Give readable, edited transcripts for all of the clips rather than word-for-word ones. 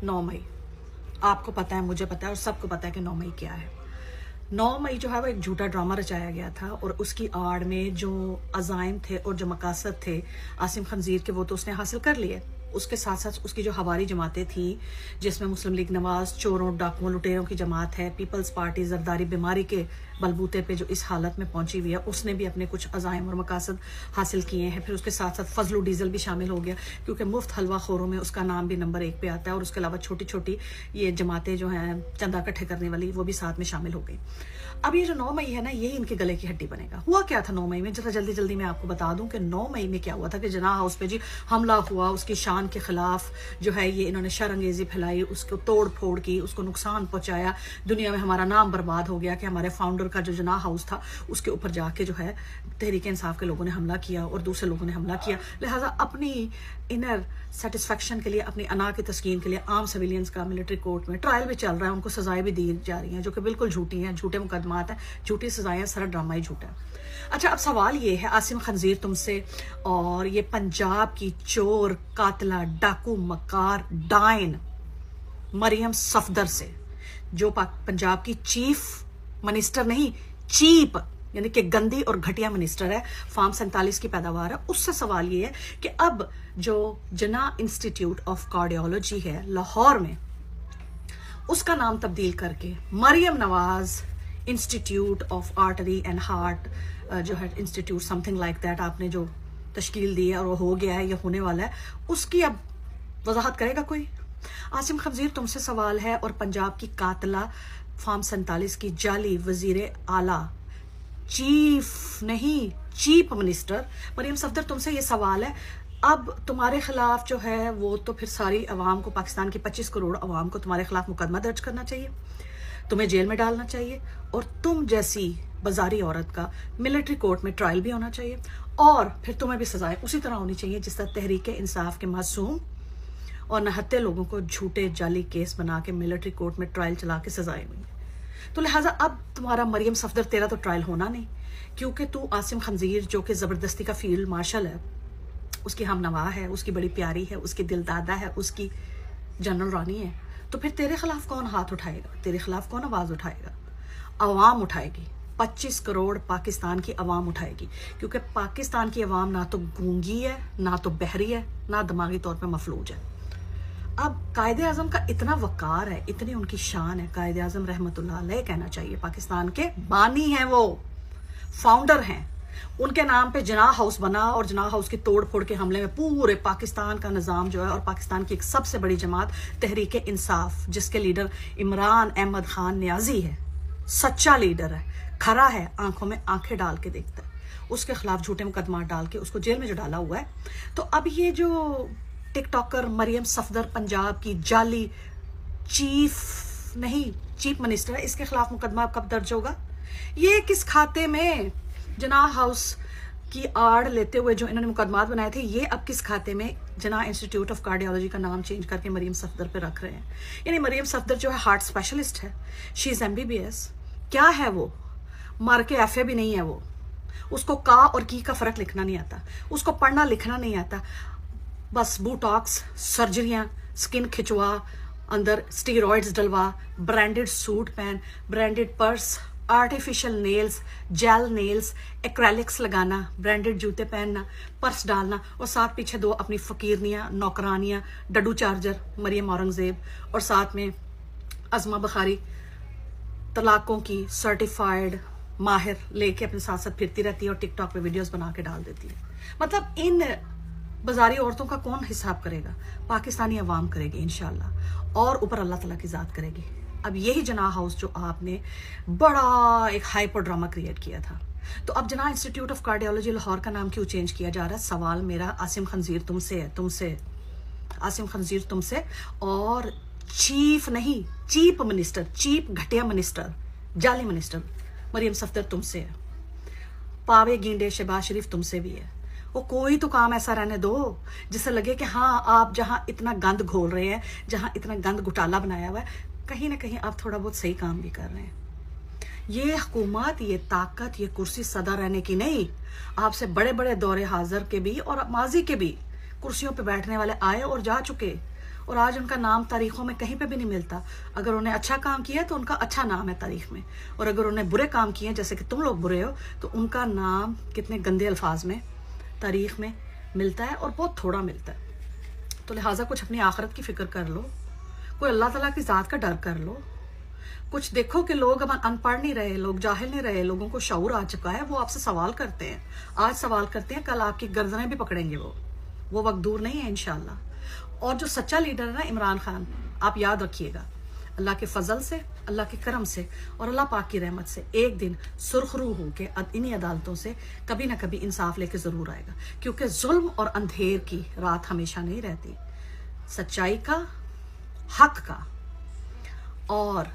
9 मई, आपको पता है, मुझे पता है और सबको पता है कि 9 मई क्या है। 9 मई जो है वो एक झूठा ड्रामा रचाया गया था और उसकी आड़ में जो अज़ाइम थे और जो मकासद थे आसिम खंजीर के, वो तो उसने हासिल कर लिए। उसके साथ साथ उसकी जो हवारी जमातें थी, जिसमें मुस्लिम लीग नवाज, चोरों, डाकुओं, लुटेरों की जमात है, पीपल्स पार्टी जरदारी बीमारी के बलबूते पे जो इस हालत में पहुंची हुई है, उसने भी अपने कुछ अज़ाइम और मकासद हासिल किए हैं। फिर उसके साथ साथ फजलू डीजल भी शामिल हो गया, क्योंकि मुफ्त हलवा खोरों में उसका नाम भी नंबर 1 पे आता है। और उसके अलावा छोटी छोटी ये जमातें जो हैं चंदा इकट्ठे करने वाली, वो भी साथ में शामिल हो गई। अब ये जो 9 मई है ना, यही इनके गले की हड्डी बनेगा। हुआ क्या था 9 मई में, जरा जल्दी जल्दी मैं आपको बता दूं कि 9 मई में क्या हुआ था कि जिन्ना हाउस पे जी हमला हुआ, उसकी शान के खिलाफ जो है ये इन्होंने शरंगेजी फैलाई, उसको तोड़ फोड़ की, उसको नुकसान पहुंचाया, दुनिया में हमारा नाम बर्बाद हो गया कि हमारे फाउंडर का जो जिन्ना हाउस था उसके ऊपर जाके जो है तहरीक इंसाफ के लोगों ने हमला किया और दूसरे लोगों ने हमला किया। लिहाजा अपनी इनर सेटिस्फेक्शन के लिए, अपनी अना की तस्कीन के लिए आम सिविलियंस का मिलिट्री कोर्ट में ट्रायल भी चल रहा है, उनको सजाएं भी दी जा रही हैं जो कि बिल्कुल झूठी हैं, झूठे मुकदमात हैं, झूठी सजाएं, सारा ड्रामा ही झूठा है। अच्छा, अब सवाल ये है आसिम खंजीर तुमसे और ये पंजाब की चोर, कातला, डाकू, मकार, डायन मरियम सफदर से, जो पंजाब की चीफ मिनिस्टर नहीं, चीप यानी कि गंदी और घटिया मिनिस्टर है, फार्म 47 की पैदावार है, उससे सवाल ये है कि अब जो जना इंस्टीट्यूट ऑफ कार्डियोलॉजी है लाहौर में, उसका नाम तब्दील करके Maryam Nawaz institute of artery and heart जो है इंस्टीट्यूट समथिंग लाइक दैट आपने जो तश्कील दी है और वो हो गया है या होने वाला है, उसकी अब वजाहत करेगा कोई? आसिम खंजीर तुमसे सवाल है और पंजाब की कातला, फार्म 47 की जाली वजीर आला, चीफ नहीं चीफ मिनिस्टर मरियम सफदर, तुमसे ये सवाल है। अब तुम्हारे खिलाफ जो है वो तो फिर सारी अवाम को, पाकिस्तान की 25 करोड़ अवाम को तुम्हारे खिलाफ मुकदमा दर्ज करना चाहिए, तुम्हें जेल में डालना चाहिए और तुम जैसी बाजारी औरत का मिलिट्री कोर्ट में ट्रायल भी होना चाहिए और फिर तुम्हें भी सजाएं उसी तरह होनी चाहिए जिस तरह तहरीक इंसाफ के मासूम और नहत्ते लोगों को झूठे जाली केस बना के मिलिट्री कोर्ट में ट्रायल चला के सजाएं हुई। तो लिहाजा अब तुम्हारा मरियम सफदर, तेरा तो ट्रायल होना नहीं, क्योंकि तू आसिम खंजीर जो कि जबरदस्ती का फील्ड मार्शल है, उसकी हमनवा है, उसकी बड़ी प्यारी है, उसकी दिलदादा है, उसकी जनरल रानी है, तो फिर तेरे खिलाफ कौन हाथ उठाएगा, तेरे खिलाफ कौन आवाज उठाएगा? अवाम उठाएगी, 25 करोड़ पाकिस्तान की अवाम उठाएगी, क्योंकि पाकिस्तान की अवाम ना तो गूंगी है, ना तो बहरी है, ना दिमागी तौर पर मफलूज है। अब कायदे आजम का इतना वकार है, इतनी उनकी शान है, कायदे आजम रहमतुल्लाह अलैह कहना चाहिए, पाकिस्तान के बानी हैं, वो फाउंडर हैं, उनके नाम पे जिना हाउस बना और जिना हाउस की तोड़ फोड़ के हमले में पूरे पाकिस्तान का निजाम जो है, और पाकिस्तान की एक सबसे बड़ी जमात तहरीक इंसाफ, जिसके लीडर इमरान अहमद खान न्याजी है, सच्चा लीडर है, खरा है, आंखों में आंखें डाल के देखता है, उसके खिलाफ झूठे मुकदमा डाल के उसको जेल में जो डाला हुआ है। तो अब ये जो टिकटॉकर मरियम सफदर पंजाब की जाली चीफ नहीं चीफ मिनिस्टर है, इसके खिलाफ मुकदमा कब दर्ज होगा? ये किस खाते में जना हाउस की आड़ लेते हुए जो इन्होंने मुकदमात बनाए थे, ये अब किस खाते में जना इंस्टीट्यूट ऑफ कार्डियोलॉजी का नाम चेंज करके मरियम सफदर पे रख रहे हैं? यानी मरियम सफदर जो है हार्ट स्पेशलिस्ट है, शी इज MBBS, क्या है वो? मार के FA भी नहीं है वो, उसको का और की का फर्क लिखना नहीं आता, उसको पढ़ना लिखना नहीं आता, बस बोटॉक्स, सर्जरियां, स्किन खिंचवा, अंदर स्टीरॉइड्स डलवा, ब्रांडेड सूट पहन, branded purse, artificial nails, gel nails, acrylics लगाना, ब्रांडेड जूते पहनना, पर्स डालना और साथ पीछे 2 अपनी फकीरनियां, नौकरानियां, डडू चार्जर मरियम औरंगजेब, और साथ में अजमा बुखारी तलाकों की सर्टिफाइड माहिर लेके अपने साथ साथ फिरती रहती है और टिकटॉक पे वीडियोस बना के डाल देती है। मतलब इन बाजारी औरतों का कौन हिसाब करेगा? पाकिस्तानी अवाम करेगी इंशाल्लाह, और ऊपर अल्लाह ताला की जात करेगी। अब यही जना हाउस जो आपने बड़ा एक हाइपर ड्रामा क्रिएट किया था, तो अब जना इंस्टीट्यूट ऑफ कार्डियोलॉजी लाहौर का नाम क्यों चेंज किया जा रहा है? सवाल मेरा आसिम खंजीर तुमसे है, तुमसे आसिम खंजीर तुमसे, और चीफ नहीं चीफ मिनिस्टर, चीफ घटिया मिनिस्टर, जाली मिनिस्टर मरियम सफदर तुमसे है, पावे गेंडे शहबाज शरीफ तुमसे भी है। वो कोई तो काम ऐसा रहने दो जिससे लगे कि हाँ, आप जहां इतना गंद घोल रहे हैं, जहां इतना गंद घोटाला बनाया हुआ है, कहीं ना कहीं आप थोड़ा बहुत सही काम भी कर रहे हैं। ये हुकूमत, ये ताकत, ये कुर्सी सदा रहने की नहीं, आपसे बड़े बड़े दौरे हाजिर के भी और माजी के भी कुर्सियों पे बैठने वाले आए और जा चुके, और आज उनका नाम तारीखों में कहीं पे भी नहीं मिलता। अगर उन्हें अच्छा काम किया तो उनका अच्छा नाम है तारीख में, और अगर उन्हें बुरे काम किए जैसे कि तुम लोग बुरे हो तो उनका नाम कितने गंदे अल्फाज में तारीख में मिलता है, और बहुत थोड़ा मिलता है। तो लिहाजा कुछ अपनी आखिरत की फिक्र कर लो, कोई अल्लाह ताला की ज़ात का डर कर लो। कुछ देखो कि लोग अब अनपढ़ नहीं रहे, लोग जाहिल नहीं रहे, लोगों को शऊर आ चुका है। वो आपसे सवाल करते हैं, आज सवाल करते हैं, कल आपकी गर्दनें भी पकड़ेंगे। वो वक्त दूर नहीं है इंशाल्लाह। और जो सच्चा लीडर है ना इमरान खान, आप याद रखिएगा, अल्लाह के फजल से, अल्लाह के करम से और अल्लाह पाक की रहमत से एक दिन सुरखरू होके इन्हीं अदालतों से कभी ना कभी इंसाफ लेके जरूर आएगा। क्योंकि जुल्म और अंधेर की रात हमेशा नहीं रहती। सच्चाई का, हक का और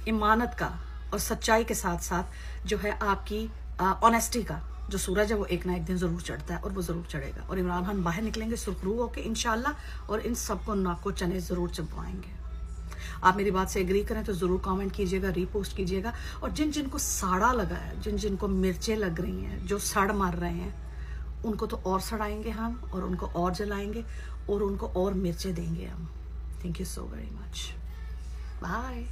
इमानत का और सच्चाई के साथ साथ जो है आपकी ऑनेस्टी का जो सूरज है वो एक ना एक दिन जरूर चढ़ता है, और वो जरूर चढ़ेगा। और इमरान खान बाहर निकलेंगे सुरखरू होकर इंशाल्लाह, और इन सबको नाको चने जरूर चबवाएंगे। आप मेरी बात से एग्री करें तो जरूर कमेंट कीजिएगा, रीपोस्ट कीजिएगा। और जिन जिनको साड़ा लगा है, जिन जिनको मिर्चें लग रही हैं, जो सड़ मार रहे हैं, उनको तो और सड़ाएंगे हम, और उनको और जलाएंगे, और उनको और मिर्चें देंगे हम। Thank you so very much. Bye.